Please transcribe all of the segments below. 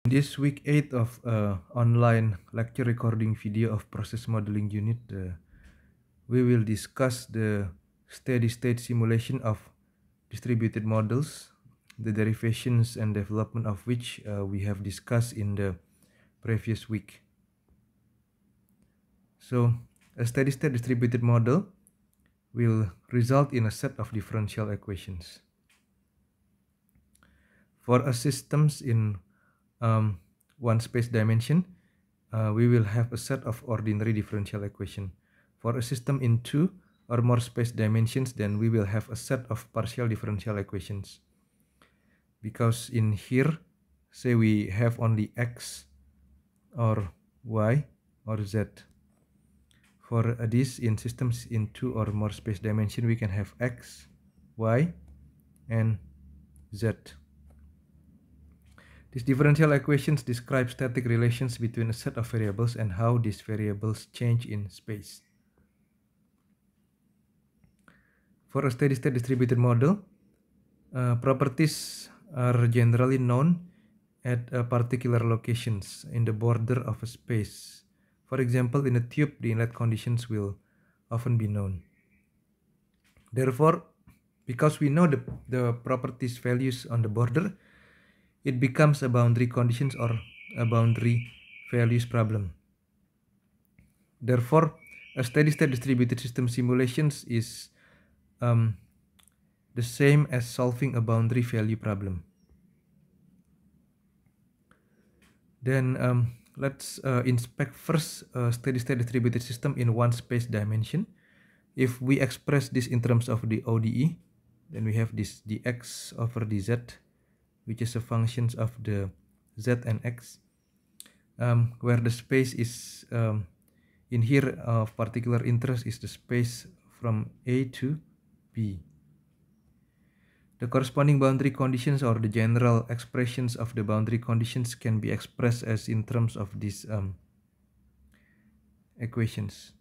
This week 8 of online lecture recording video of process modeling unit, we will discuss the steady-state simulation of distributed models, the derivations and development of which we have discussed in the previous week. So, a steady-state distributed model will result in a set of differential equations. For a systems in one space dimension, we will have a set of ordinary differential equation. For a system in two or more space dimensions, then we will have a set of partial differential equations. Because in here, say we have only x or y or z. For this in systems in two or more space dimension, we can have x, y, and z. These differential equations describe static relations between a set of variables and how these variables change in space. For a steady-state distributed model, properties are generally known at particular locations in the border of a space. For example, in a tube, the inlet conditions will often be known. Therefore, because we know the properties values on the border, it becomes a boundary conditions or a boundary values problem. Therefore, a steady-state distributed system simulations is the same as solving a boundary value problem. Then let's inspect first a steady-state distributed system in one space dimension. If we express this in terms of the ODE, then we have this dx over dz, which is a function of the z and x, where the space is in here of particular interest is the space from A to B. The corresponding boundary conditions or the general expressions of the boundary conditions can be expressed as in terms of these equations.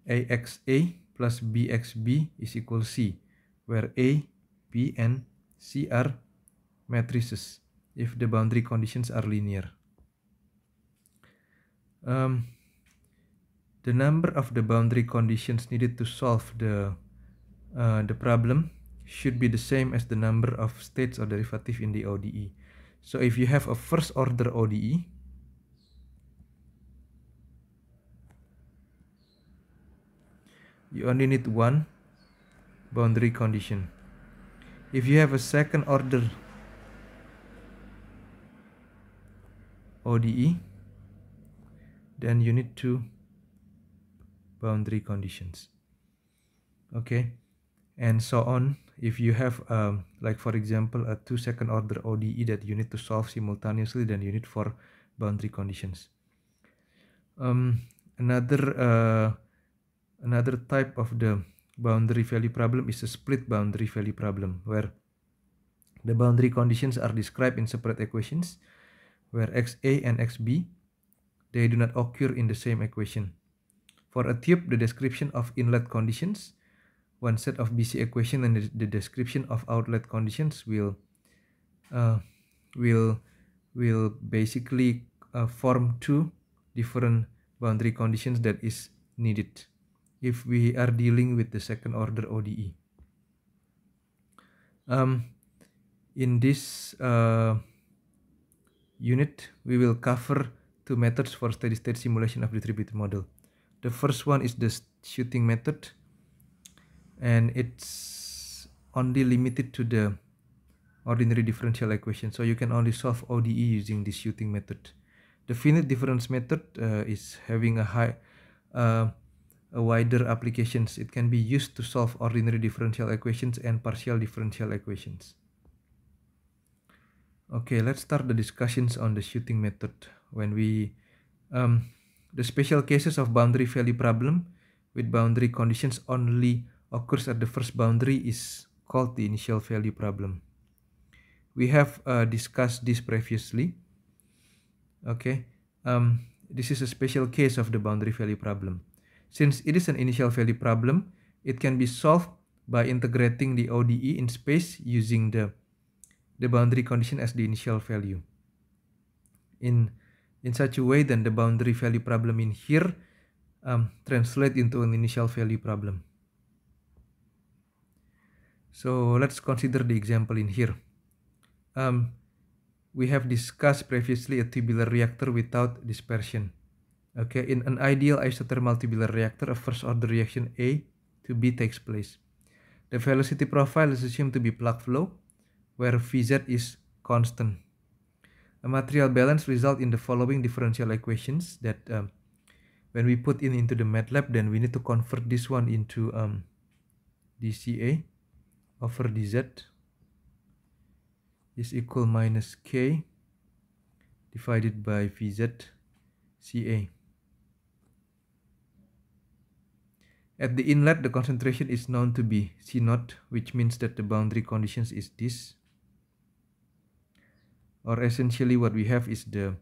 AXA plus BXB is equal C, where A, B, and C are matrices if the boundary conditions are linear. The number of the boundary conditions needed to solve the problem should be the same as the number of states or derivative in the ODE. So if you have a first order ODE, you only need one boundary condition. If you have a second order ODE, then you need two boundary conditions. Okay, and so on. If you have like for example a 2 second order ODE that you need to solve simultaneously, then you need 4 boundary conditions. Another type of the boundary value problem is a split boundary value problem, where the boundary conditions are described in separate equations, where XA and XB, they do not occur in the same equation. For a tube, the description of inlet conditions, one set of BC equation, and the description of outlet conditions will basically form two different boundary conditions that is needed if we are dealing with the second order ODE. In this unit, we will cover two methods for steady-state simulation of distributed model. The first one is the shooting method, and it's only limited to the ordinary differential equation, so you can only solve ODE using this shooting method. The finite difference method is having a wider applications. It can be used to solve ordinary differential equations and partial differential equations. Okay, let's start the discussions on the shooting method. When we the special cases of boundary value problem with boundary conditions only occurs at the first boundary is called the initial value problem. We have discussed this previously. Okay, this is a special case of the boundary value problem. Since it is an initial value problem, it can be solved by integrating the ODE in space using the the boundary condition as the initial value. In such a way, then the boundary value problem in here translate into an initial value problem. So let's consider the example in here. We have discussed previously a tubular reactor without dispersion. Okay, in an ideal isothermal tubular reactor, a first order reaction A to B takes place. The velocity profile is assumed to be plug flow, where Vz is constant. A material balance result in the following differential equations that when we put into the MATLAB, then we need to convert this one into dCA over dZ is equal minus K divided by Vz CA. At the inlet, the concentration is known to be C0, which means that the boundary conditions is this. Or essentially what we have is the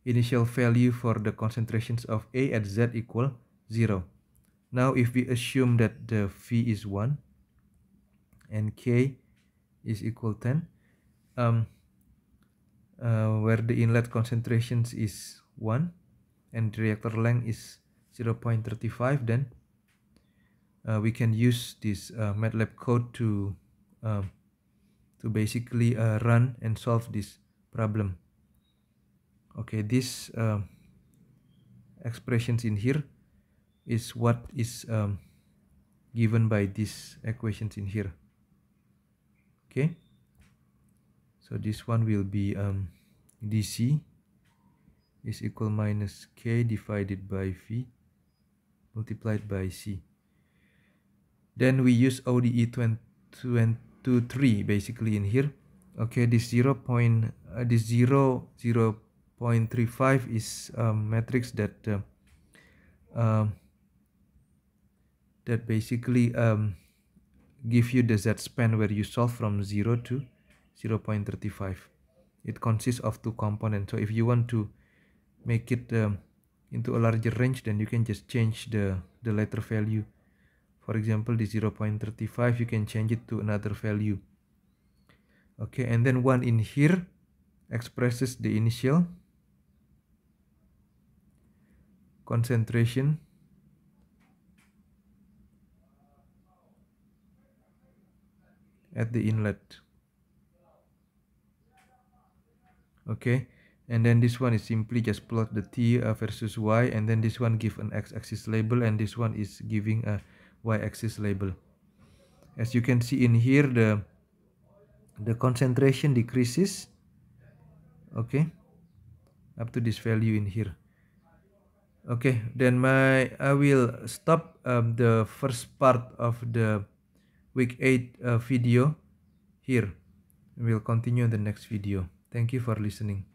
initial value for the concentrations of A at Z equal 0. Now if we assume that the V is 1 and K is equal 10, where the inlet concentrations is 1 and the reactor length is 0.35, then we can use this MATLAB code to basically run and solve this problem. Okay, this expressions in here is what is given by these equations in here. Okay, so this one will be dC is equal minus K divided by V multiplied by C. Then we use ODE 23 basically in here. Okay, this 0.35 is a matrix that that basically give you the Z span where you solve from 0 to 0.35. It consists of two components. So if you want to make it into a larger range, then you can just change the latter value. For example, the 0.35, you can change it to another value. Okay, and then one in here expresses the initial concentration at the inlet. Okay, and then this one is simply just plot the T versus Y, and then this one give an x-axis label, and this one is giving a y-axis label. As you can see in here, the concentration decreases, okay, up to this value in here. Okay, then I will stop the first part of the week 8 video here. We'll continue in the next video. Thank you for listening.